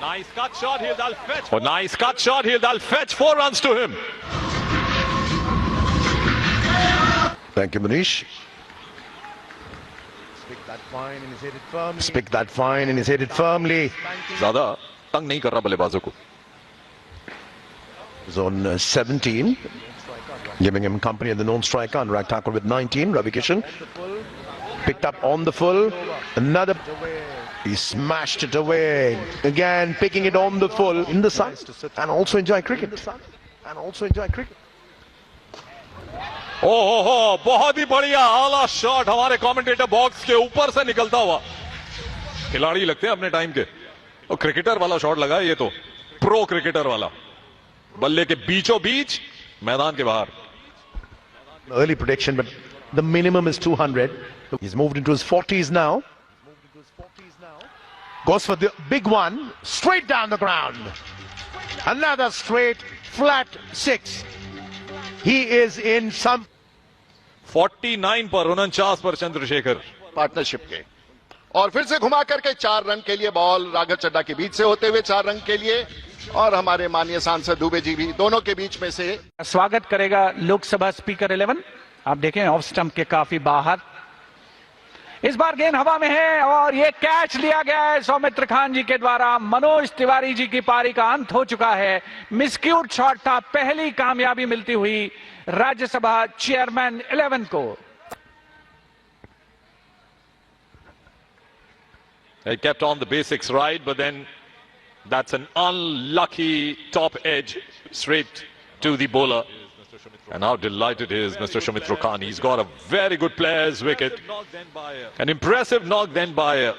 Nice cut shot, They'll fetch. Oh, nice cut shot, They'll fetch 4 runs to him. Thank you, Manish. Spick that fine and he's hit it firmly. Spick that fine and he's hit it firmly. ज़्यादा तंग नहीं कर रहा बल्लेबाजों को. On 17, giving him company at the non-striker. Anurag Thakur with 19. Ravi Kishan picked up on the full. Another. He smashed it away. Again, picking it on the full in the sun. And also enjoy cricket. ओहो, बहुत ही बढ़िया आला shot हमारे commentator box के ऊपर से निकलता हुआ. खिलाड़ी लगते हैं अपने टाइम के. और क्रिकेटर वाला शॉट लगा है ये तो. प्रो क्रिकेटर वाला. बल्ले के बीचों बीच, मैदान के बाहर. Early prediction, but the minimum is 200. He's moved into his 40s now. Goes for the big one, straight down the ground. Another straight, flat 6. He is in some 49 पर 49 पर चंद्रशेखर. पार्टनरशिप के और फिर से घुमा करके 4 रन के लिए बॉल राघव चड्ढा के बीच से होते हुए 4 रन के लिए और हमारे माननीय सांसद दुबे जी भी दोनों के बीच में से स्वागत करेगा लोकसभा स्पीकर 11. आप देखें ऑफ स्टंप के काफी बाहर. इस बार गेंद हवा में है और ये कैच लिया गया है सौमित्र खान जी के द्वारा. मनोज तिवारी जी की पारी का अंत हो चुका है. मिसक्यूट शॉट था. पहली कामयाबी मिलती हुई राज्यसभा चेयरमैन 11 को. He kept on the basics right, but then that's an unlucky top edge straight to the bowler. And how delighted is Mr. Shumitra Khan. He's got a very good player's wicket. An impressive knock then by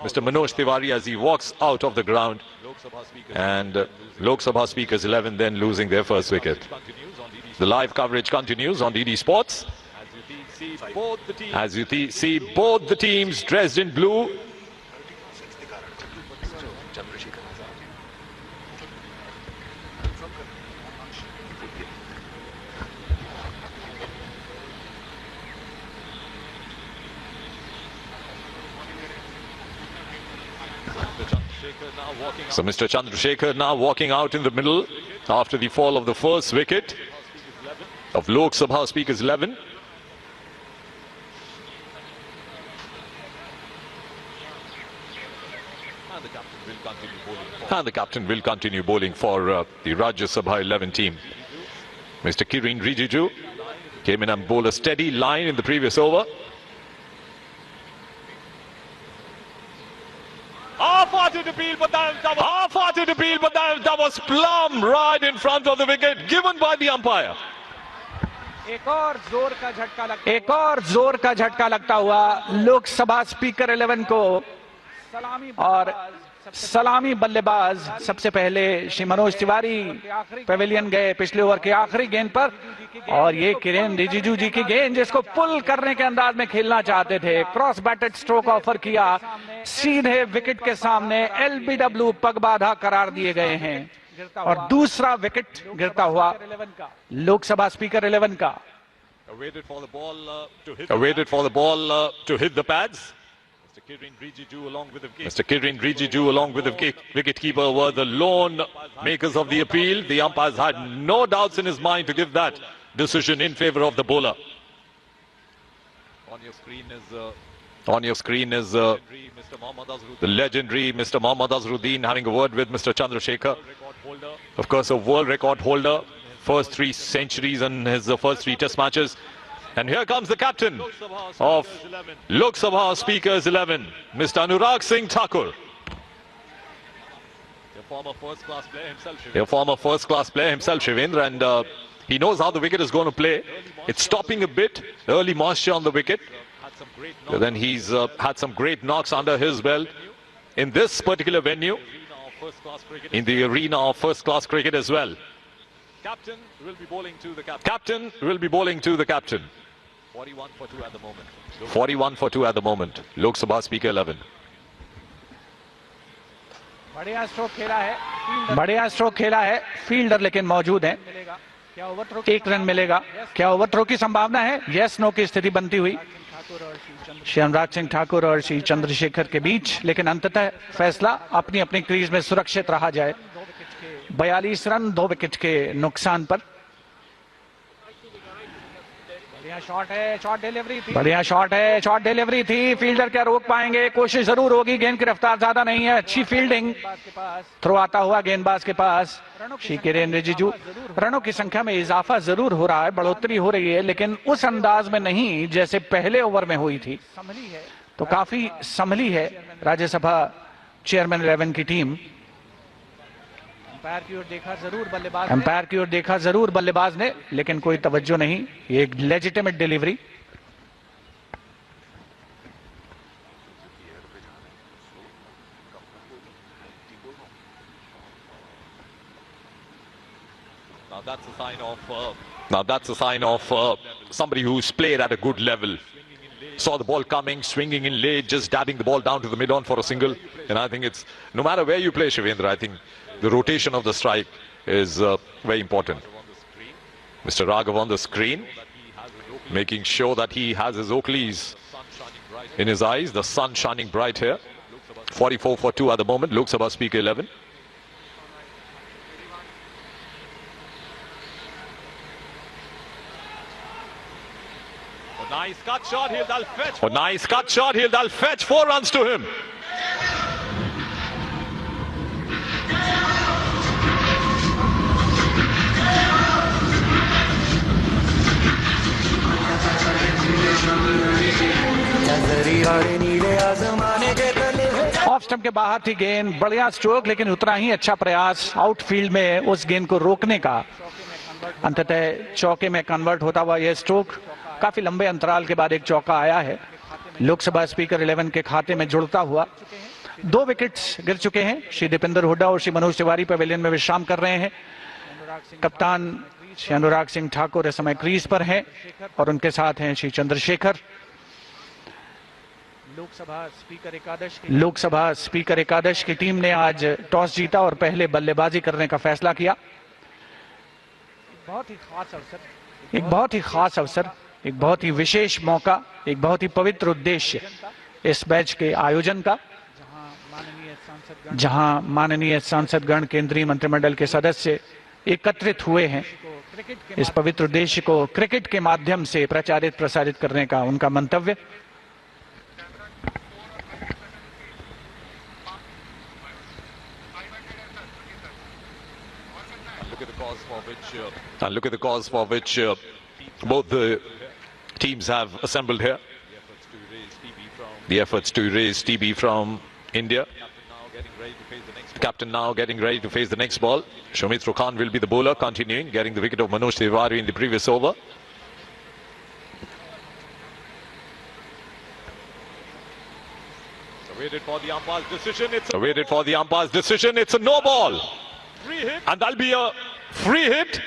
Mr. Manoj Tiwari as he walks out of the ground. And Lok Sabha Speakers 11 then losing their first wicket. The live coverage continues on DD Sports. As you see both the teams dressed in blue. So Mr. Chandrasekhar now walking out in the middle after the fall of the first wicket of Lok Sabha Speakers 11. And the captain will continue bowling for the Rajya Sabha 11 team. Mr. Kiren Rijiju came in and bowled a steady line in the previous over. Half-hearted appeal, but that was plumb right in front of the wicket given by the umpire. एक और जोर का झटका लगता हुआ Lok Sabha speaker 11 को. और सलामी बल्लेबाज सबसे पहले श्री मनोज तिवारी पेविलियन गए पिछले ओवर के आखिरी गेंद पर. और ये किरेन रिजिजू जी की गेंद जिसको पुल करने के अंदाज में खेलना चाहते थे. क्रॉस बैटेड स्ट्रोक ऑफर किया. सीधे विकेट के सामने एलबीडब्ल्यू पग बाधा करार दिए गए हैं. और दूसरा विकेट गिरता हुआ लोकसभा स्पीकर 11 का. Awaited for the ball to hit the pads. Mr. Kiren Rijiju along with the wicketkeeper were the lone makers of the appeal. The umpires had no doubts in his mind to give that decision in favor of the bowler. On your screen is the legendary Mr. Mohammad Azharuddin having a word with Mr. Chandrasekhar. Of course, a world record holder. First 3 centuries in his first 3 test matches. And here comes the captain of Lok Sabha Speakers 11, Mr. Anurag Singh Thakur. A former first-class player himself, Shivendra, and he knows how the wicket is going to play. It's stopping a bit, early moisture on the wicket. Then he's had some great knocks under his belt in this particular venue, in the arena of first-class cricket as well. Captain will be bowling to the captain. 41 for 2 at the moment. 41 for 2 at the moment. Lok Sabha Speaker 11. बढ़िया stroke खेला है. Fielder लेकिन मौजूद है. 1 run मिलेगा. क्या overthrow की संभावना है? यस नो की स्थिति बनती हुई. श्री अनुराग सिंह ठाकुर और श्री चंद्रशेखर के बीच, लेकिन अंततः फैसला अपनी अपनी क्रीज में सुरक्षित रहा जाए। 42 रन 2 विकेट के नुकसान पर। बढ़िया शॉट है, शॉट डिलीवरी थी, बढ़िया शॉट है, शॉट डिलीवरी थी। फील्डर क्या रोक पाएंगे? कोशिश जरूर होगी, गेंद की रफ्तार ज्यादा नहीं है। अच्छी फील्डिंग, थ्रो आता हुआ गेंदबाज के पास। श्री किरेन रिजिजू, रनों की संख्या में इजाफा जरूर हो रहा है, बढ़ोतरी हो रही है, लेकिन उस अंदाज में नहीं जैसे पहले ओवर में हुई थी। तो काफी संभली है राज्यसभा चेयरमैन 11 की टीम। अंपायर की ओर देखा जरूर बल्लेबाज ने, लेकिन कोई तवज्जो नहीं। ये एक legitimate delivery. Now that's a sign of somebody who's played at a good level. Saw the ball coming, swinging in late, just dabbing the ball down to the mid-on for a single. And I think it's, no matter where you play, Shivendra, I think the rotation of the strike is very important. Mr. Raghav on the screen, making sure that he has his Oakleys in his eyes. The sun shining bright here. 44 for 2 at the moment. Lok Sabha Speaker 11. Nice cut shot, he'll fetch. Oh, nice cut shot, he'll fetch 4 runs to him. Off stump के बाहर थी गेंद, बढ़िया stroke, लेकिन उतना ही अच्छा प्रयास outfield में उस गेंद को रोकने का। अंततः चौके में कन्वर्ट होता हुआ यह स्ट्रोक काफी लंबे अंतराल के बाद एक चौका आया है, लोकसभा स्पीकर 11 के खाते में जुड़ता हुआ। 2 विकेट्स गिर चुके हैं। श्री दीपेंद्र हुड्डा और श्री मनोज तिवारी पवेलियन में विश्राम कर रहे हैं। कप्तान श्री अनुराग सिंह ठाकुर इस समय क्रीज पर हैं और उनके साथ हैं श्री चंद्रशेखर। लोकसभा स्पीकर एकादश की टीम ने आज टॉस जीता और पहले बल्लेबाजी करने का फैसला किया। एक बहुत ही खास अवसर, एक बहुत ही विशेष मौका, एक बहुत ही पवित्र उद्देश्य इस मैच के आयोजन का, जहां माननीय सांसदगण, केंद्रीय मंत्रिमंडल के सदस्य एकत्रित हुए हैं। इस पवित्र उद्देश्य को क्रिकेट के माध्यम से प्रचारित प्रसारित करने का उनका मंतव्य। And look at the cause for which both the teams have assembled here. The efforts to raise TB from India. The captain now getting ready to face the next ball. Soumitra Khan will be the bowler, continuing, getting the wicket of Manoj Tiwari in the previous over. Awaited for the umpire's decision. It's a no ball. And that'll be a free hit.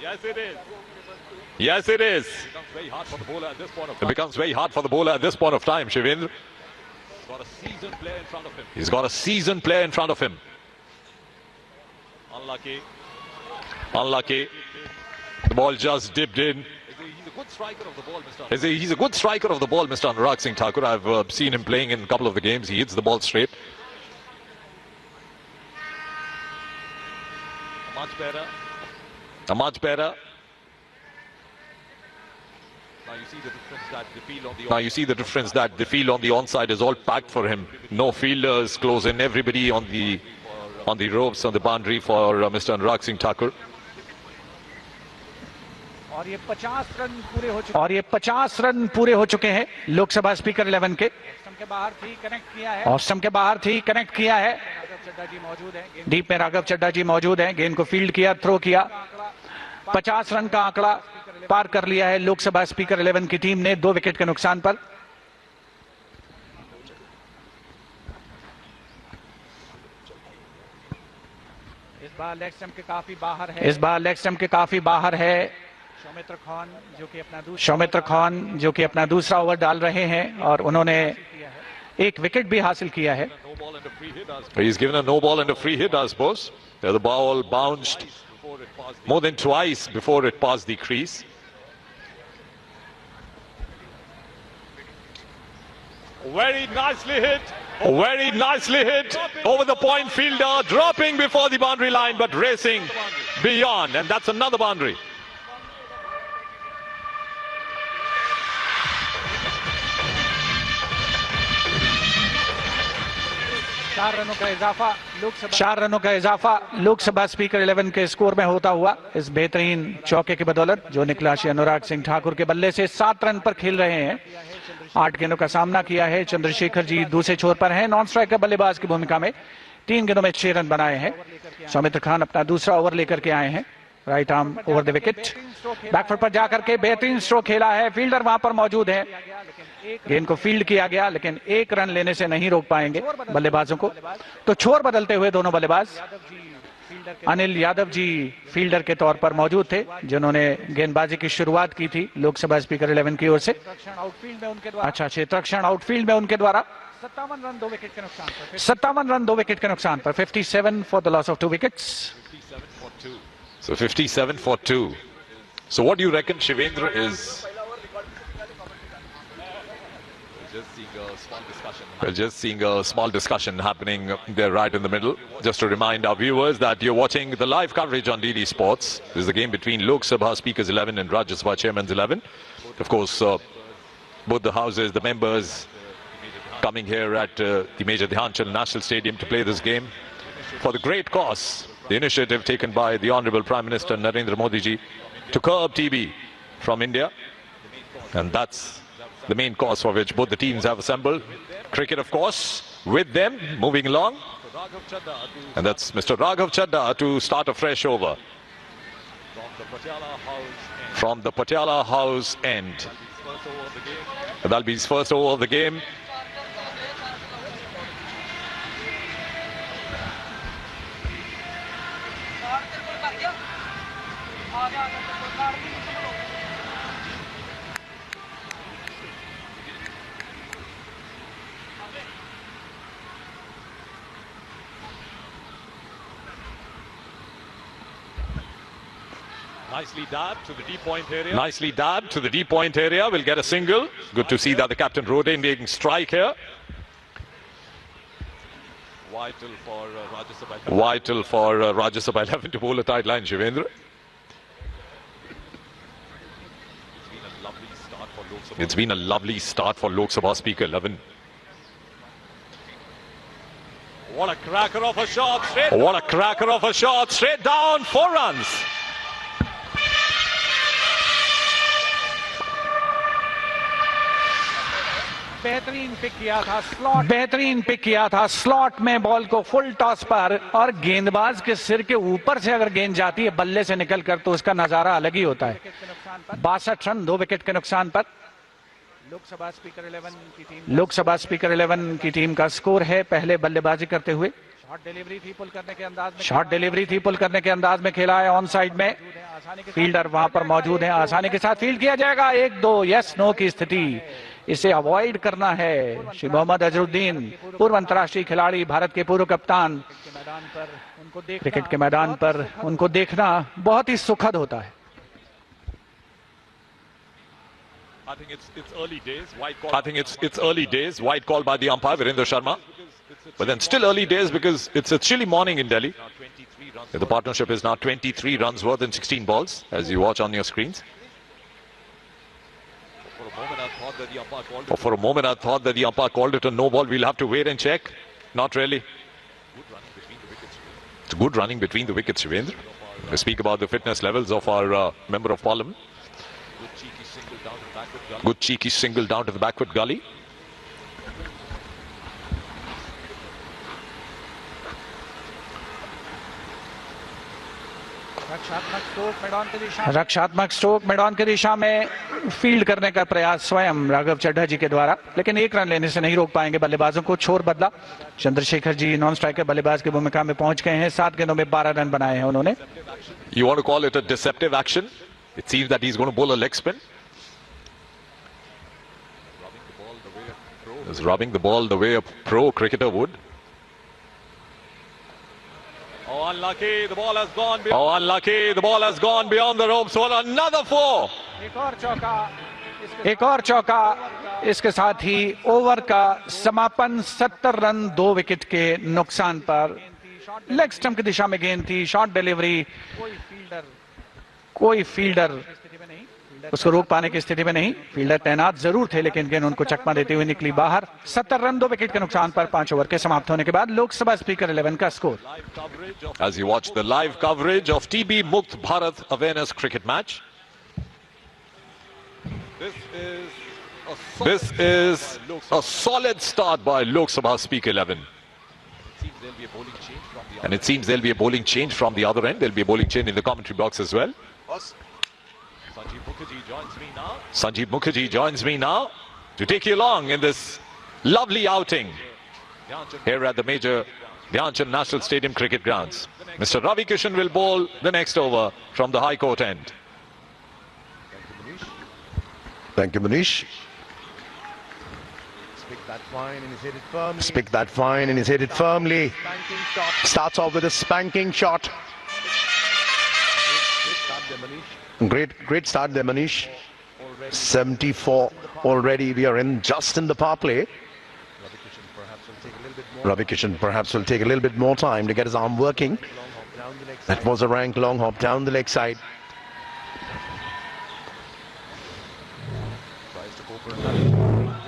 Yes, it is. Yes, it is. It becomes very hard for the bowler at this point of time, Shivendra. He's got a seasoned player in front of him. Unlucky. The ball just dipped in. He's a good striker of the ball, Mr. Anurag Singh Thakur. I've seen him playing in a couple of the games. He hits the ball straight. Much better. Now you see the difference that the field on the onside is all packed for him. No fielders close in. Everybody on the ropes, on the boundary for Mr. Anurag Singh Thakur. और ये 50 run पूरे हो चुके हैं Lok Sabha speaker 11 के। Off stump के बाहर थी, कनेक्ट किया है। डीप में राघव चड्ढा जी मौजूद हैं। गेंद को फील्ड किया, थ्रो किया। 50 रन का आंकड़ा पार कर लिया है लोकसभा स्पीकर 11 की टीम ने 2 विकेट के नुकसान पर। इस बार लेग स्टंप के काफी बाहर है। सौमित्र खान जो कि अपना दूसरा ओवर डाल रहे हैं और उन्होंने एक विकेट भी हासिल किया है। He's given a no ball and a free hit, I suppose. The ball bounced more than twice before it passed the crease. Very nicely hit. Very nicely hit over the point fielder, dropping before the boundary line but racing beyond, and that's another boundary. चार रनों का इजाफा Lok Sabha speaker 11 के score में होता हुआ इस बेहतरीन चौके की बदौलत जो निकला श्री अनुराग सिंह ठाकुर के बल्ले से 7 रन पर खेल रहे हैं। 8 गेंदों का सामना किया है। चंद्रशेखर जी दूसरे छोर पर हैं, नॉन स्ट्राइकर बल्लेबाज की भूमिका में। 3 गेंदों में 6 रन बनाए हैं। सौमित्र खान अपना दूसरा ओवर लेकर के आए हैं। Right arm over the wicket, back foot पर जाकर के बेहतरीन स्ट्रोक खेला है। फील्डर वहां पर मौजूद है। गेंद को फील्ड किया गया लेकिन 1 रन लेने से नहीं रोक पाएंगे बल्लेबाजों को। तो छोर बदलते हुए दोनों बल्लेबाज। अनिल यादव जी फील्डर के तौर पर मौजूद थे जिन्होंने गेंदबाजी की शुरुआत की थी लोकसभा स्पीकर 11 की ओर से। अच्छा, क्षेत्ररक्षण आउटफील्ड में उनके द्वारा 57 रन 2 विकेट के नुकसान पर 57 for the loss of 2 wickets. So 57 for 2. So what do you reckon, Shivendra, is... We're just seeing a small discussion happening there right in the middle. Just to remind our viewers that you're watching the live coverage on DD Sports. This is the game between Lok Sabha Speakers 11 and Rajya Sabha Chairman's 11. Of course, both the houses, the members coming here at the Major Dhyan Chand National Stadium to play this game for the great cause. The initiative taken by the Honorable Prime Minister Narendra Modi ji to curb TB from India. And that's the main cause for which both the teams have assembled. Cricket, of course, with them, moving along. And that's Mr. Raghav Chadda to start a fresh over. From the Patiala House end. That'll be his first over of the game. Nicely dabbed to the deep point area. Nicely dabbed to the deep point area. We'll get a single. Good to see that the captain rotating strike here. Vital for Rajya Sabha 11. Vital for Rajya Sabha 11 to bowl a tight line, Shivendra. It's been a lovely start for Lok Sabha Speaker 11. What a cracker of a shot. What a cracker of a shot. Straight down, 4 runs. बेहतरीन pick किया था slot में ball को full toss पर, और गेंदबाज के सिर के ऊपर से अगर गेंद जाती है बल्ले से निकलकर तो उसका नजारा अलग ही होता है। 62 रन 2 विकेट के नुकसान पर लोकसभा स्पीकर 11 की टीम का स्कोर है। पहले बल्लेबाजी करते हुए शॉर्ट डिलीवरी थी पुल करने के अंदाज में खेला है। ऑन साइड में फील्डर वहां पर मौजूद है। आसानी के साथ फील्ड किया जाएगा। 1-2 यस नो की स्थिति, इसे अवॉइड करना है। श्री मोहम्मद अजरुद्दीन, पूर्व अंतर्राष्ट्रीय खिलाड़ी, भारत के पूर्व कप्तान, क्रिकेट के मैदान पर उनको देखना बहुत ही सुखद होता है। I think it's early days. It's early days. White call by the umpire Virendra Sharma. But then still early days because it's a chilly morning in Delhi. The partnership is now 23 runs worth in 16 balls, as you watch on your screens. For a moment I thought that the umpire called it a no ball. We'll have to wait and check. Not really. It's good running between the wickets, Shivendra. We speak about the fitness levels of our Member of Parliament. Good cheeky single down to the backward gully. रक्षात्मक stroke मैदान की दिशा में field करने का प्रयास स्वयं राघव चड्ढा जी के द्वारा, लेकिन 1 रन लेने से नहीं रोक पाएंगे बल्लेबाजों को। छोर बदला। चंद्रशेखर जी नॉन स्ट्राइकर बल्लेबाज की भूमिका में पहुंच गए हैं। 7 गेंदों में 12 रन बनाए हैं उन्होंने। You want to call it a deceptive action? It seems that he's going to bowl a leg spin. He's rubbing the ball the way a pro cricketer would. Oh, unlucky. The ball has gone beyond. Oh, unlucky. The ball has gone beyond the ropes. Well, another 4. एक और चौका एक और चौका, इसके साथ ही over का समापन 70 रन 2 विकेट के नुकसान पर। लेग स्टंप की दिशा में गेंद थी, शॉर्ट डिलीवरी, कोई फील्डर उसको रोक पाने की स्थिति में नहीं। फील्डर तैनात जरूर थे लेकिन गेंद उनको चकमा देते हुए निकली बाहर। 70 रन 2 विकेट के नुकसान पर 5 ओवर के समाप्त होने के बाद लोकसभा स्पीकर 11 का score. As you watch the live coverage of TB Mukt Bharat awareness cricket match, this is a solid start by Lok Sabha Speaker 11. And it seems there'll be a bowling change from the other end. There'll be a bowling change in the commentary box as well. Sanjeev Mukherjee joins me now to take you along in this lovely outing here at the major Dhyan Chand National Stadium cricket grounds. Mr. Ravi Kishan will bowl the next over from the High Court end. Thank you, Manish. Spick that fine and he's hit it firmly. Spick that fine and he's hit it firmly. Spanking shot. Starts off with a spanking shot. Great start there, Manish. Great start there, Manish. 74 already. We are just in the power play. Ravi Kishan perhaps will take a little bit more time to get his arm working. That was a rank long hop down the leg side.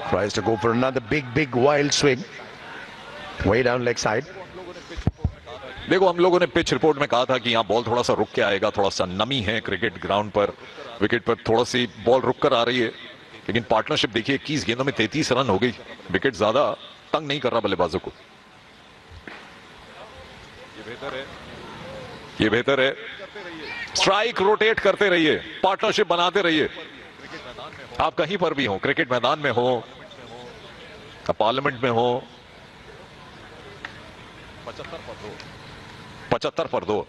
Tries to go for another big wild swing. Way down leg side. देखो, हम लोगों ने pitch report में कहा था कि यहाँ ball थोड़ा सा रुक के आएगा, थोड़ा सा नमी है क्रिकेट ग्राउंड पर, विकेट पर थोड़ा सी बॉल रुक कर आ रही है, लेकिन पार्टनरशिप देखिए 21 गेंदों में 33 रन हो गई। विकेट ज्यादा तंग नहीं कर रहा बल्लेबाजों को। ये बेहतर है। स्ट्राइक रोटेट करते रहिए, पार्टनरशिप बनाते रहिए। आप कहीं पर भी हो, क्रिकेट मैदान में हो, पार्लियामेंट में हो, 75 पर 2।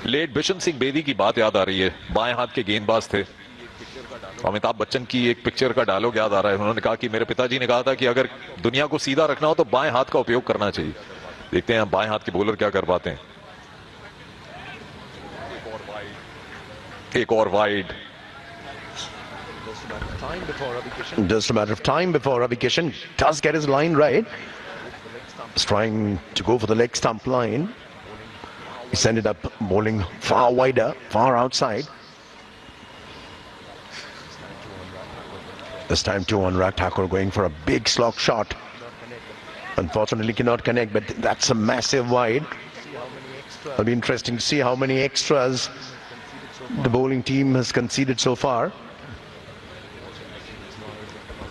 लेट बिशन सिंह बेदी की बात याद आ रही है। बाएं हाथ के गेंदबाज थे। अमिताभ बच्चन की एक पिक्चर का डायलॉग याद आ रहा है। उन्होंने कहा कि मेरे पिताजी ने कहा था कि अगर दुनिया को सीधा रखना हो तो बाएं हाथ का उपयोग करना चाहिए। देखते हैं बाएं हाथ के बॉलर क्या कर पाते हैं। एक और wide. Just a matter of time before Ravi Kishan does get his line right. He's trying to go for the leg stump line. He sent it up, bowling far wider, far outside. This time too on Anurag Thakur going for a big slog shot. Unfortunately cannot connect, but that's a massive wide. It'll be interesting to see how many extras the bowling team has conceded so far.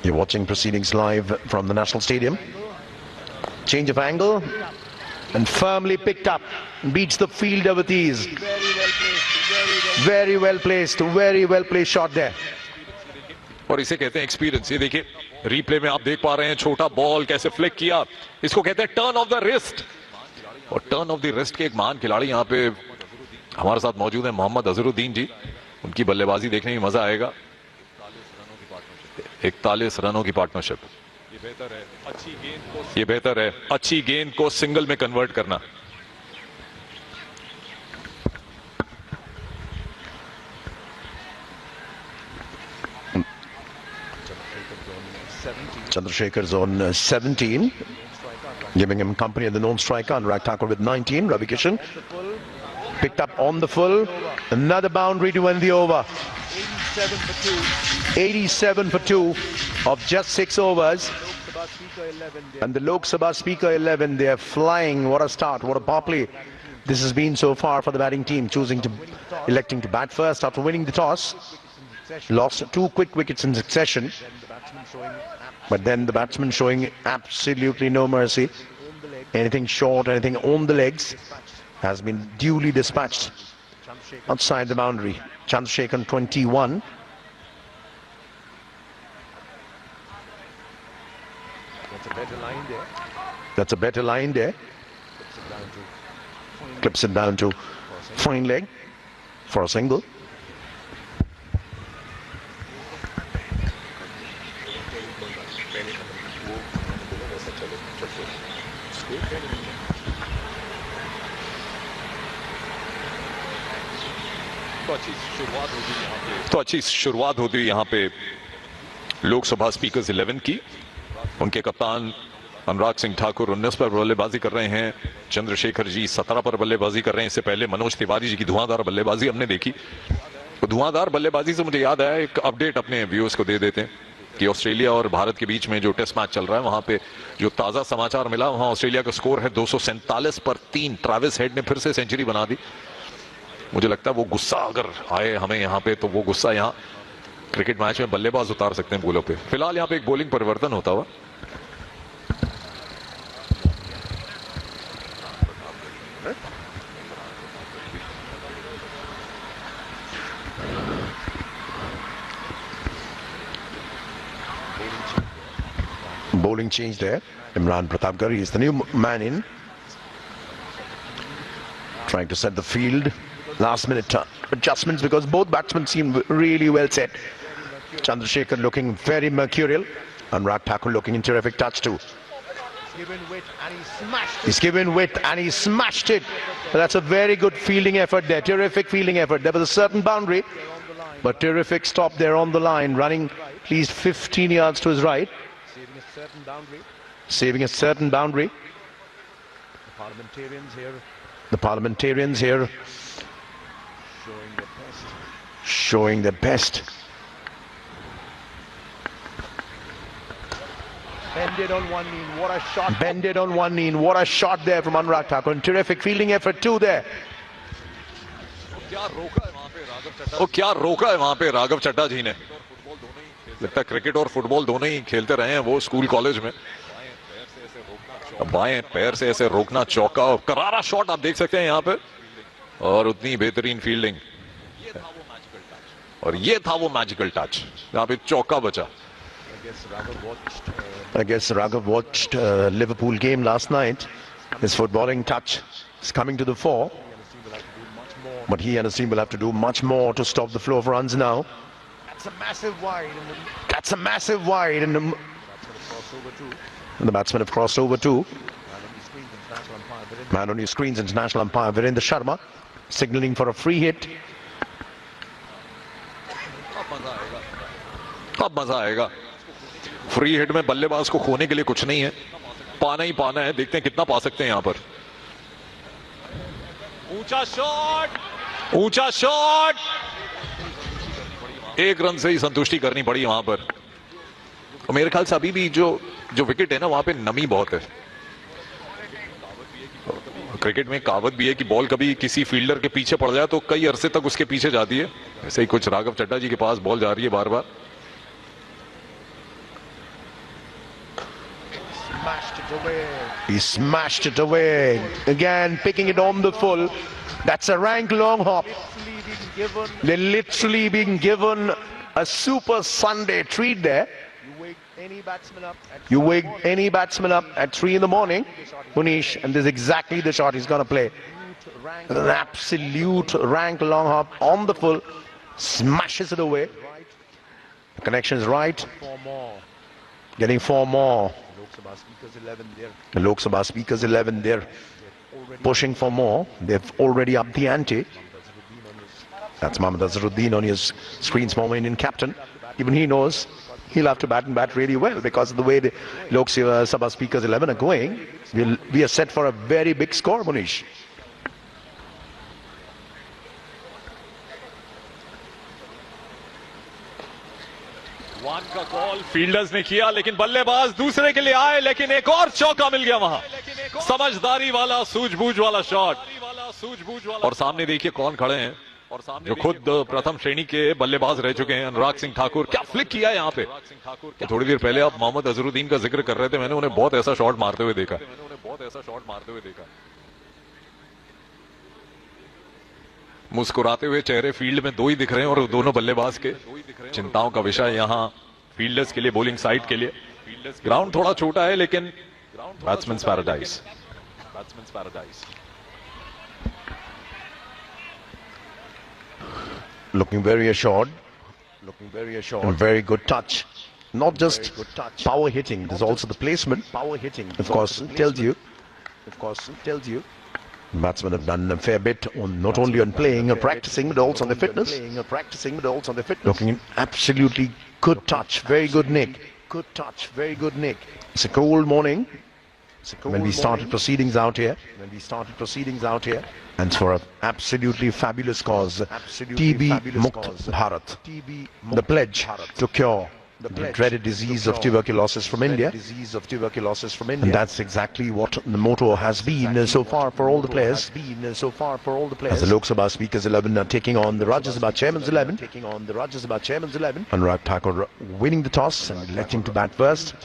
You're watching proceedings live from the National Stadium. Change of angle and firmly picked up. Beats the fielder with ease. Very well placed shot there. और इसे कहते हैं experience. ये देखिए replay में आप देख पा रहे हैं छोटा बॉल कैसे फ्लिक किया। इसको कहते हैं टर्न ऑफ द रिस्ट। और टर्न ऑफ द रिस्ट के एक महान खिलाड़ी यहाँ पे हमारे साथ मौजूद है, मोहम्मद अजहरुद्दीन जी। उनकी बल्लेबाजी देखने में मजा आएगा। 41 रनों की पार्टनरशिप। ये बेहतर है अच्छी गेंद को सिंगल में कन्वर्ट करना। Chandrasekhar's on 17, giving him company at the non-striker. Anurag Thakur with 19. Ravi Kishan picked up on the full. Another boundary to end the over. 87 for 2 of just 6 overs. And the Lok Sabha Speaker 11, they are flying. What a start, what a power play this has been so far for the batting team, electing to bat first after winning the toss. Lost 2 quick wickets in succession. But then the batsman showing absolutely no mercy. Anything short, anything on the legs has been duly dispatched outside the boundary. Chandrasekhar 21. That's a better line there. Clips it down to fine leg for a single. तो अच्छी शुरुआत होती यहाँ पे Lok Sabha speakers 11 की। उनके कप्तान अनुराग सिंह ठाकुर 19 पर बल्लेबाजी कर रहे हैं, चंद्रशेखर जी 17 पर बल्लेबाजी कर रहे हैं। इससे पहले मनोज तिवारी जी की धुआंधार बल्लेबाजी हमने देखी। तो धुआंधार बल्लेबाजी से मुझे याद आया, एक अपडेट अपने व्यूअर्स को दे देते हैं कि ऑस्ट्रेलिया और भारत के बीच में जो टेस्ट मैच चल रहा है, वहां पे जो ताजा समाचार मिला, वहां ऑस्ट्रेलिया का स्कोर है 247 पर 3। ट्रेविस हेड ने फिर से सेंचुरी बना दी। मुझे लगता है वो गुस्सा अगर आए हमें यहाँ पे, तो वो गुस्सा यहाँ क्रिकेट मैच में बल्लेबाज उतार सकते हैं बॉलों पे। फिलहाल यहाँ पे एक बॉलिंग परिवर्तन होता हुआ। Bowling change there. Imran Pratapgarh is the new man in, trying to set the field. Last minute adjustments because both batsmen seem really well set. Chandrasekhar looking very mercurial. Anurag Thakur looking in terrific touch too. Given width and he smashed it. He's given width and he smashed it. That's a very good fielding effort there. Terrific fielding effort. There was a certain boundary, but terrific stop there on the line, running at least 15 yards to his right. Saving a certain boundary. Saving a certain boundary. The parliamentarians here The parliamentarians here showing their best. showing their best. Bended on one knee. What a shot. Bended on one knee. What a shot there from Anurag Thakur. And terrific fielding effort too there. क्या रोका है वहां पे राघव चड्ढा जी ने। लगता है cricket और football दोनों ही खेलते रहे हैं वो स्कूल कॉलेज में। बाएं पैर से ऐसे रोकना, चौका और करारा शॉट आप देख सकते हैं यहाँ पे, और उतनी बेहतरीन फील्डिंग। और ये था वो मैजिकल टच जहाँ पे चौका बचा। I guess Raghav watched Liverpool game last night. His footballing touch is coming to the fore. But he and his team will have to do much more to stop the flow of runs now. That's a massive wide. That's a massive wide. And Crossover too. the batsmen have crossed over too. Man on your screens, international Man on your screens, international umpire umpire. Virendra Sharma signaling for a free hit. अब मजा आएगा। Free hit में बल्लेबाज को खोने के लिए कुछ नहीं है, पाना ही पाना है। देखते हैं कितना पा सकते हैं यहाँ पर। ऊंचा शॉट, एक रन से ही संतुष्टि करनी पड़ी वहां पर। और मेरे ख्याल से अभी भी जो विकेट है ना, वहां पे नमी बहुत है। क्रिकेट में कहावत भी है कि बॉल कभी किसी फील्डर के पीछे पड़ जाए तो कई अरसे तक उसके पीछे जाती है। ऐसे ही कुछ राघव चड्ढा जी के पास बॉल जा रही है बार बार। Smashed it away. He smashed it away. Again, picking it on the full. That's a rank long hop. Literally being given. They're literally being given a super Sunday treat there. You wake any batsman up. At You wake any batsman up at 3 in the morning, Munish, and this is exactly the shot he's going to play. rank An absolute rank long hop on the full. Smashes it away. The connection is right. 4 more. Getting 4 more. Lok Sabha speakers 11 there. The Lok Sabha speakers 11, they're pushing for more. They've already upped the ante. That's Mohammad Azharuddin on his screens, former Indian captain. Even he knows he'll have to bat and bat really well because of the way the Lok Sabha speakers 11 are going. We are set for a very big score, Munish. One का call fielders ने किया, लेकिन बल्लेबाज दूसरे के लिए आए, लेकिन एक और चौका मिल गया वहां। समझदारी वाला, सूझबूझ वाला शॉट। और सामने देखिए कौन खड़े हैं, और सामने जो खुद प्रथम श्रेणी के बल्लेबाज रह चुके हैं, अनुराग सिंह ठाकुर। क्या फ्लिक किया यहाँ पे। थोड़ी देर पहले आप मोहम्मद अजहरुद्दीन का जिक्र कर रहे थे, मैंने उन्हें बहुत ऐसा शॉट मारते हुए देखा। मुस्कुराते हुए चेहरे फील्ड में 2 ही दिख रहे हैं, और दोनों बल्लेबाज के चिंताओं का विषय यहाँ फील्डर्स के लिए, बॉलिंग साइड के लिए। ग्राउंड थोड़ा छोटा है, लेकिन batsmen paradise. Looking very assured. And very good touch. Not just power hitting, there's also the placement. Power hitting. Of course, tells you. Batsmen have done a fair bit on not only on playing or practicing, but also on the fitness. Looking in absolutely good touch, very good nick. Good touch, very good nick. It's a cold morning when we started proceedings out here. And for an absolutely fabulous cause, TB Mukt Bharat, the pledge to cure the dreaded disease of tuberculosis from India. And that's exactly what the motto has been so far for all the players. As the Lok Sabha Speakers 11 are taking on the Rajya Sabha Chairman's 11. Anurag Thakur winning the toss and electing to bat first.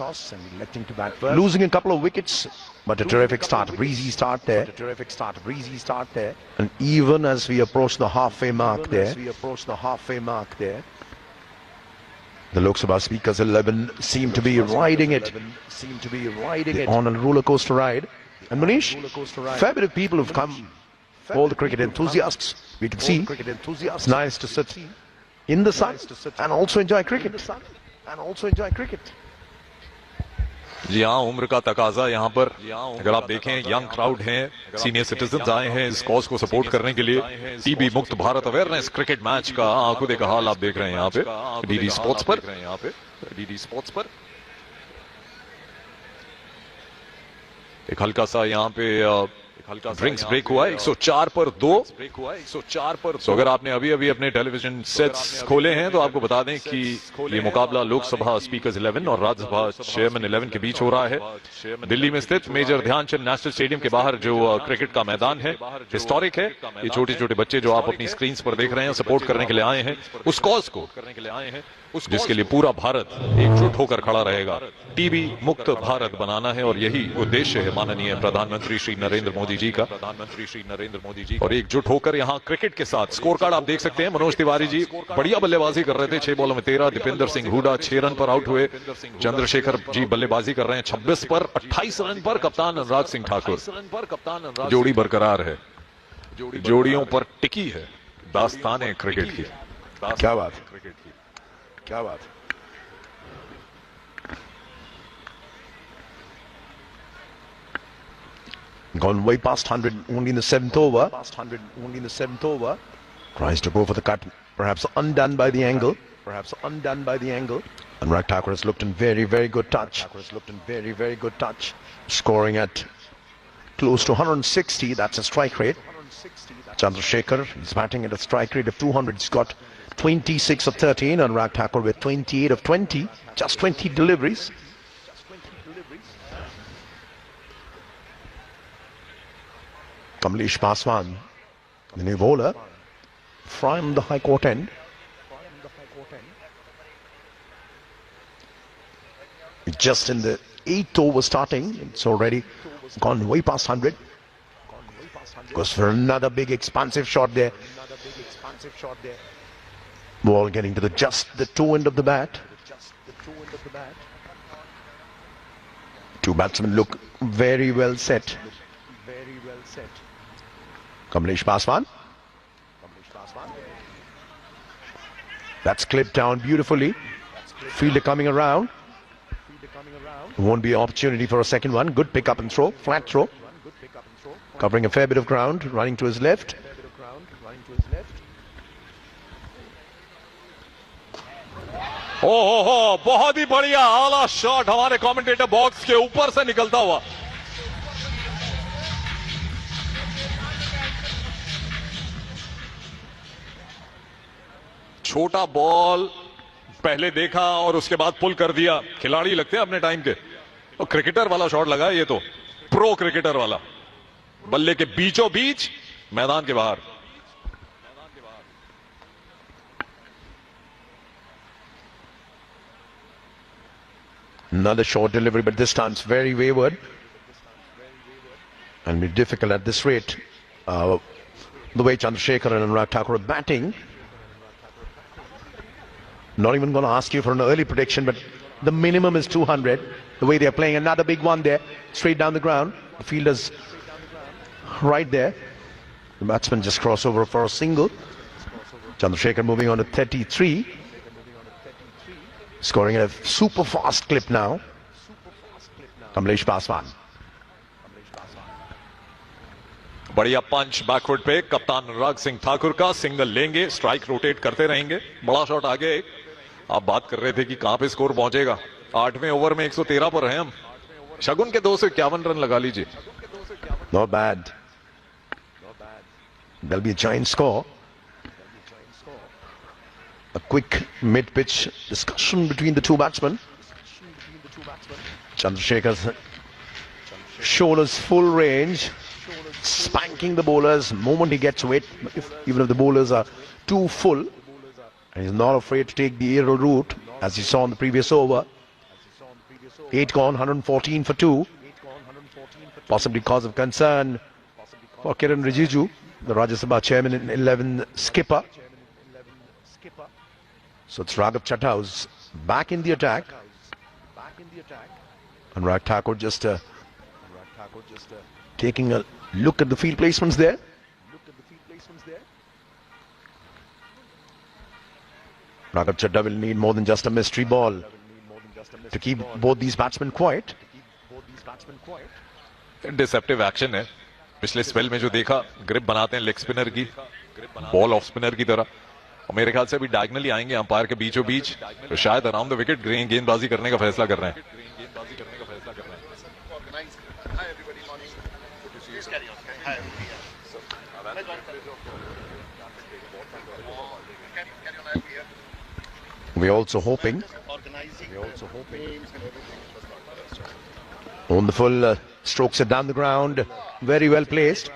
Losing a couple of wickets, but a terrific start, a breezy start there. And even as we approach the halfway mark there, the Lok Sabha Speakers 11 seem to be riding it. On a roller coaster ride. And Manish, fair bit of people have come, all the cricket enthusiasts, we can see. It's nice to sit in the sun and also enjoy cricket. जी हाँ, उम्र का तकाजा यहाँ पर अगर आप देखें young crowd हैं, सीनियर सिटीजन्स आए हैं इस कॉज को सपोर्ट करने के लिए। टीबी मुक्त भारत अवेयरनेस क्रिकेट मैच का आंखों देखा हाल आप देख रहे हैं यहाँ पे डीडी स्पोर्ट्स पर। एक हल्का सा यहाँ पे ड्रिंक्स ब्रेक हुआ है, 104 पर 2। तो अगर आपने अभी अभी अपने टेलीविजन सेट्स खोले हैं तो आपको बता दें कि ये मुकाबला लोकसभा स्पीकर्स 11 और राज्यसभा चेयरमैन 11 के बीच हो रहा है। दिल्ली में स्थित मेजर ध्यानचंद नेशनल स्टेडियम के बाहर जो क्रिकेट का मैदान है, हिस्टोरिक है। ये छोटे छोटे बच्चे जो आप अपनी स्क्रीन पर देख रहे हैं सपोर्ट करने के लिए आए हैं उस कॉज को, जिसके लिए पूरा भारत एकजुट होकर खड़ा रहेगा। टीबी मुक्त भारत बनाना है और यही उद्देश्य है माननीय प्रधानमंत्री श्री नरेंद्र मोदी जी का। और एकजुट होकर यहाँ क्रिकेट के साथ स्कोर कार्ड आप देख सकते हैं। मनोज तिवारी जी बढ़िया बल्लेबाजी कर रहे थे, 6 बॉलों में 13। दीपेंद्र सिंह हुडा 6 रन पर आउट हुए। चंद्रशेखर जी बल्लेबाजी कर रहे हैं 26 पर 28 रन पर। कप्तान अनुराग सिंह ठाकुर, जोड़ी बरकरार है, जोड़ियों पर टिकी है दास्तान है क्रिकेट की। क्या बात, Gone way past 100, only in the 7th over. Tries to go for the cut, perhaps undone by the angle. And Anurag Thakur has looked in very, very good touch. Scoring at close to 160, that's a strike rate. Chandrasekhar is batting at a strike rate of 200. He's got 26 of 13. Anurag Thakur with 28 of 20. Just 20 deliveries. Kamlesh Paswan, the new bowler, from the high court end. Just in the 8th over starting, it's already gone way past 100. Goes for another big expansive shot there. Ball getting to just the toe end of the bat. Two batsmen look very well set. Kamlesh Paswan. That's clipped down beautifully. Fielder coming around. Won't be an opportunity for a second one. Good pick up and throw. Flat throw. Covering a fair bit of ground. Running to his left. ओहो, बहुत ही बढ़िया आला shot हमारे commentator box के ऊपर से निकलता हुआ। छोटा बॉल पहले देखा और उसके बाद पुल कर दिया। खिलाड़ी लगते हैं अपने टाइम के। तो क्रिकेटर वाला शॉट लगा, ये तो प्रो क्रिकेटर वाला। बल्ले के बीचों बीच मैदान के बाहर। Another short delivery, but this time it's very wayward and be difficult at this rate. The way Chandrasekhar and Anurag Thakur are batting. Not even going to ask you for an early prediction, but the minimum is 200. The way they're playing, another big one there, straight down the ground. The fielder's right there. The batsman just cross over for a single. Chandrasekhar moving on to 33. Scoring at a super fast clip now. Kamlesh Paswan. बढ़िया पंच backward पे कप्तान अनुराग सिंह ठाकुर का, single लेंगे, strike rotate करते रहेंगे। बड़ा shot आगे। आप बात कर रहे थे कि कहां पे स्कोर पहुंचेगा। 8वें ओवर में 113 पर हैं हम। शगुन के 251 रन लगा लीजिए। Not bad. There'll be a giant score. A quick mid-pitch discussion between the two batsmen. Chandrasekhar's shoulders full range, spanking the bowlers the moment he gets wet. Even if the bowlers are too full, and he's not afraid to take the aerial route, as you saw in the previous over. 8 gone, 114 for 2. Possibly cause of concern for Kiran Rijiju, the Rajya Sabha chairman and 11 skipper. So it's Raghav Chadha who's back in the attack. And Anurag Thakur just taking a look at the field placements there. Raghav Chadha will need more than just a mystery ball to keep both these batsmen quiet. Deceptive action है। पिछले spell में जो देखा, grip बनाते हैं leg spinner की, ball off spinner की तरह। और मेरे ख्याल से अभी डायगनली आएंगे अंपायर के बीचों बीच, तो शायद अराउंड द विकेट गेंदबाजी करने का फैसला कर रहे हैं। We're also hoping on the full strokes are down the ground, very well placed.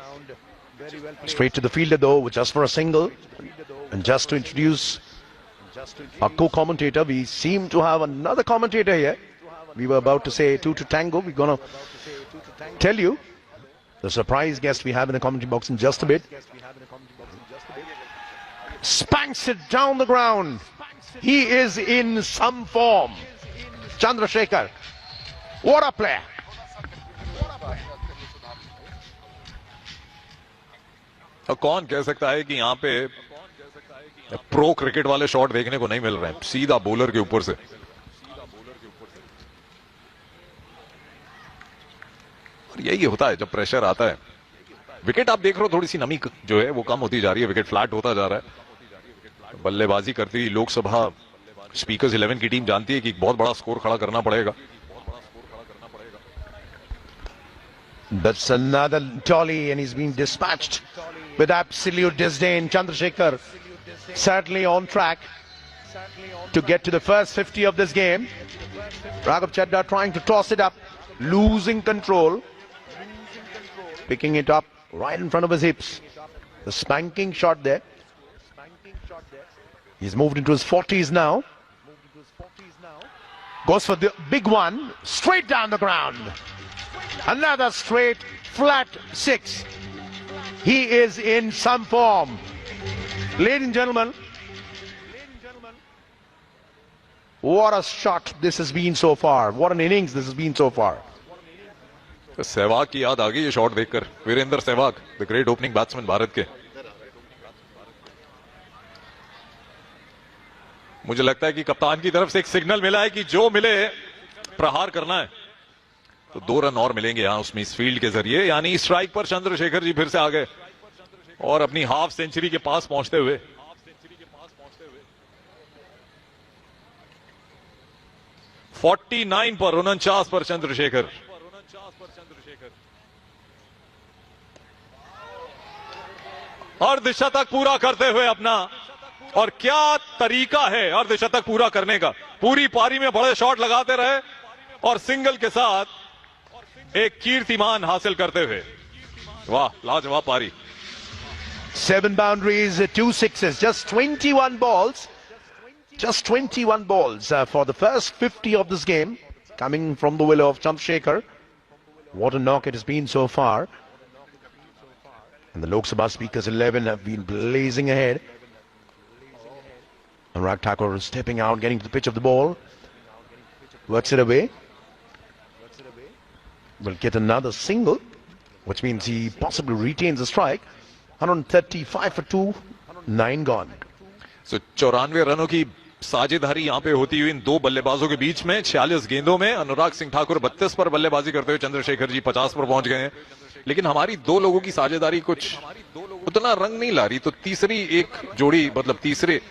Straight to the fielder though, just for a single. And just to introduce our co-commentator, we seem to have another commentator here. We were about to say 2 to tango. We're going to tell you the surprise guest we have in the commentary box in just a bit. Spanks it down the ground. He is in some form. Chandrasekhar. What a player. कौन कह सकता है कि यहाँ पे pro cricket वाले shot देखने को नहीं मिल रहे हैं, सीधा बॉलर के ऊपर से। और यही होता है जब प्रेशर आता है। विकेट आप देख रहे हो, थोड़ी सी नमी जो है वो कम होती जा रही है, विकेट फ्लैट होता जा रहा है। बल्लेबाजी करती हुई लोकसभा स्पीकर्स 11 की टीम जानती है कि बहुत बड़ा स्कोर खड़ा करना पड़ेगा। That's another dolly and he's being dispatched with absolute disdain. Chandrasekhar certainly on track to get to the first 50 of this game. Raghav Chadha trying to toss it up, losing control, picking it up right in front of his hips. The spanking shot there. He's moved into his 40s now. Goes for the big one, straight down the ground. Another straight, flat 6. He is in some form. Ladies and gentlemen, what a shot this has been so far. What an innings this has been so far. Sehwag की याद आ गई ये shot देखकर। Virender Sehwag, the great opening batsman Bharat के। मुझे लगता है कि कप्तान की तरफ से एक सिग्नल मिला है कि जो मिले प्रहार करना है। तो 2 रन और मिलेंगे यहां उसमें इस फील्ड के जरिए, यानी स्ट्राइक पर चंद्रशेखर जी फिर से आ गए और अपनी हाफ सेंचुरी के पास पहुंचते हुए। (49 पर 49 पर चंद्रशेखर। अर्धशतक पूरा करते हुए अपना, और क्या तरीका है अर्धशतक पूरा करने का। पूरी पारी में बड़े शॉट लगाते रहे और सिंगल के साथ एक कीर्तिमान हासिल करते हुए। वाह, लाजवाब पारी। 7 boundaries, 2 sixes, just 21 balls. Just 21 balls for the first 50 of this game, coming from the willow of Chandrasekhar. What a knock it has been so far. And the Lok Sabha speakers 11 have been blazing ahead. Anurag Thakur is stepping out, getting to the pitch of the ball. Works it away. Will get another single, which means he possibly retains the strike. 135 for 2, 9 gone. So 94 रनों की साझेदारी यहां पे होती हुई इन दो बल्लेबाजों के बीच में 46 गेंदों में अनुराग सिंह ठाकुर 32 पर बल्लेबाजी करते हुए चंद्रशेखर जी 50 पर पहुंच गए हैं। लेकिन हमारी दो लोगों की साझेदारी कुछ उतना रंग नहीं ला रही, तो तीसरी एक जोड़ी मतलब तीसरे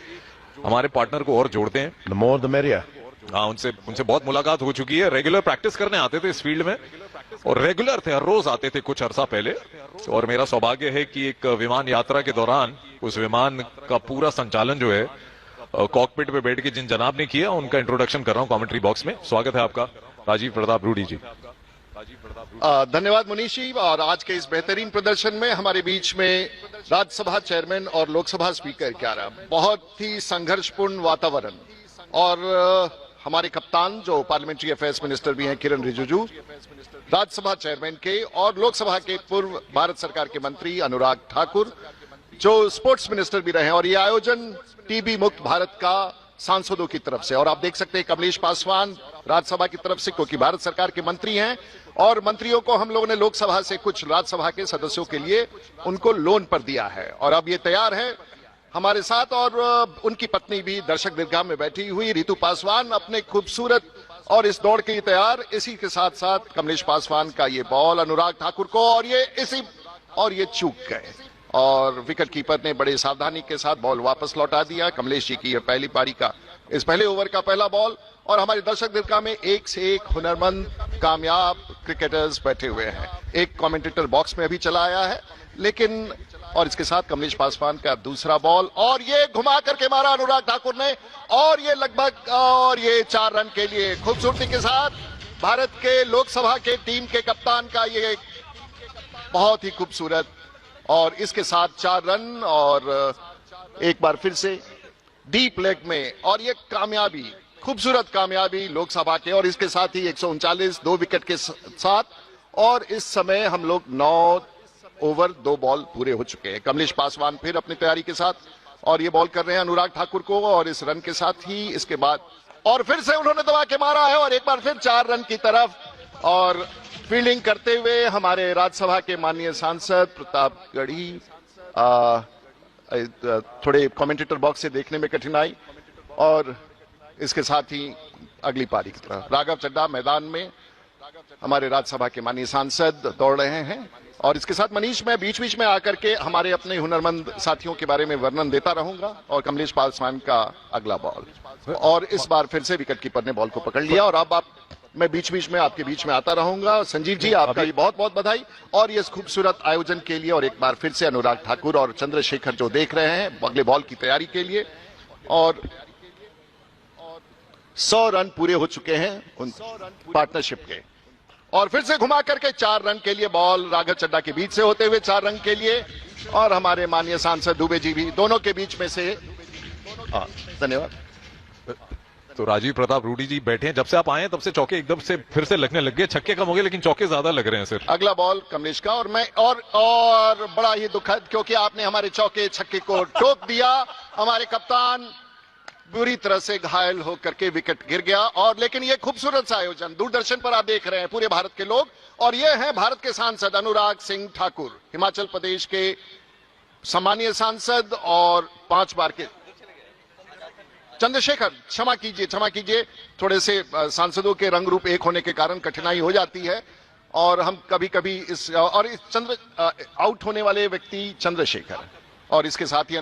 हमारे पार्टनर को और जोड़ते हैं। The more the merrier. हाँ, उनसे बहुत मुलाकात हो चुकी है। रेगुलर प्रैक्टिस करने आते थे इस फील्ड में और रेगुलर थे, हर रोज आते थे कुछ अरसा पहले। और मेरा सौभाग्य है कि एक विमान यात्रा के दौरान उस विमान का पूरा संचालन जो है कॉकपिट पे बैठ के जिन जनाब ने किया, उनका इंट्रोडक्शन कर रहा हूं कमेंट्री बॉक्स में। स्वागत है आपका, राजीव प्रताप रूडी जी। धन्यवाद मुनीष जी। और आज के इस बेहतरीन प्रदर्शन में हमारे बीच में राज्यसभा चेयरमैन और लोकसभा स्पीकर क्या रहा, बहुत ही संघर्षपूर्ण वातावरण। और हमारे कप्तान जो पार्लियामेंट्री अफेयर्स मिनिस्टर भी हैं किरण रिजिजू, राज्यसभा चेयरमैन के और लोकसभा के पूर्व भारत सरकार के मंत्री अनुराग ठाकुर जो स्पोर्ट्स मिनिस्टर भी रहे। और ये आयोजन टीबी मुक्त भारत का सांसदों की तरफ से, और आप देख सकते हैं कमलेश पासवान राज्यसभा की तरफ से, क्योंकि भारत सरकार के मंत्री हैं। और मंत्रियों को हम लोगों ने लोकसभा से कुछ राज्यसभा के सदस्यों के लिए उनको लोन पर दिया है और अब ये तैयार है हमारे साथ। और उनकी पत्नी भी दर्शक दीर्घा में बैठी हुई रितु पासवान अपने खूबसूरत और इस दौड़ के लिए तैयार। इसी के साथ साथ कमलेश पासवान का ये बॉल अनुराग ठाकुर को, और ये चूक गए और विकेट कीपर ने बड़े सावधानी के साथ बॉल वापस लौटा दिया। कमलेश जी की यह पहली पारी का इस पहले ओवर का पहला बॉल। और हमारे दर्शक दीर्घा में एक से एक हुनरमंद कामयाब क्रिकेटर्स बैठे हुए हैं। एक कमेंटेटर बॉक्स में अभी चला आया है, लेकिन और इसके साथ कमलेश पासवान का दूसरा बॉल, और ये घुमा करके मारा अनुराग ठाकुर ने, और ये लगभग और ये 4 रन के लिए खूबसूरती के साथ भारत के लोकसभा के टीम के कप्तान का ये बहुत ही खूबसूरत, और इसके साथ 4 रन। और एक बार फिर से डीप लेग में, और ये कामयाबी, खूबसूरत कामयाबी लोकसभा के, और इसके साथ ही 139 2 विकेट के साथ। और इस समय हम लोग 9 ओवर 2 बॉल पूरे हो चुके हैं। कमलेश पासवान फिर अपनी तैयारी के साथ और ये बॉल कर रहे हैं अनुराग ठाकुर को, और इस रन के साथ ही इसके बाद और फिर से उन्होंने दबा के मारा है, और एक बार फिर 4 रन की तरफ। और फील्डिंग करते हुए हमारे राज्यसभा के माननीय सांसद प्रतापगढ़ी, थोड़े कमेंटेटर बॉक्स से देखने में कठिनाई। और इसके साथ ही अगली पारी की तरफ राघव चड्ढा मैदान में हमारे राज्यसभा के माननीय सांसद दौड़ रहे हैं। और इसके साथ मनीष, मैं बीच बीच में आकर के हमारे अपने हुनरमंद साथियों के बारे में वर्णन देता रहूंगा। और कमलेश पासवान का अगला बॉल, और इस बार फिर से विकेट कीपर ने बॉल को पकड़ लिया। और अब मैं बीच बीच में आपके बीच में आता रहूंगा। संजीव जी, आपका भी बहुत बहुत बधाई और ये खूबसूरत आयोजन के लिए। और एक बार फिर से अनुराग ठाकुर और चंद्रशेखर जो देख रहे हैं अगले बॉल की तैयारी के लिए। और 100 रन पूरे हो चुके हैं उन पार्टनरशिप के। और फिर से घुमा करके 4 रन के लिए बॉल राघव चड्ढा के बीच से होते हुए 4 रन के लिए, और हमारे माननीय सांसद दुबे जी भी दोनों के बीच में से। धन्यवाद। तो राजीव प्रताप रूडी जी बैठे हैं, जब से आप आए हैं तब से चौके एकदम से फिर से लगने लग गए। छक्के कम हो गए लेकिन चौके ज्यादा लग रहे हैं सर। अगला बॉल कमलेश का, और मैं और बड़ा ही दुखद, क्योंकि आपने हमारे चौके छक्के को टोक दिया। हमारे कप्तान बुरी तरह से घायल होकर के विकेट गिर गया। और लेकिन ये खूबसूरत सा आयोजन दूरदर्शन पर आप देख रहे हैं पूरे भारत के लोग, और ये हैं भारत के सांसद अनुराग सिंह ठाकुर, हिमाचल प्रदेश के सम्मानीय सांसद और 5 बार के चंद्रशेखर, क्षमा कीजिए, थोड़े से सांसदों के रंग रूप एक होने के कारण कठिनाई हो जाती है, और हम कभी कभी इस आउट होने वाले व्यक्ति चंद्रशेखर, और इसके साथ ही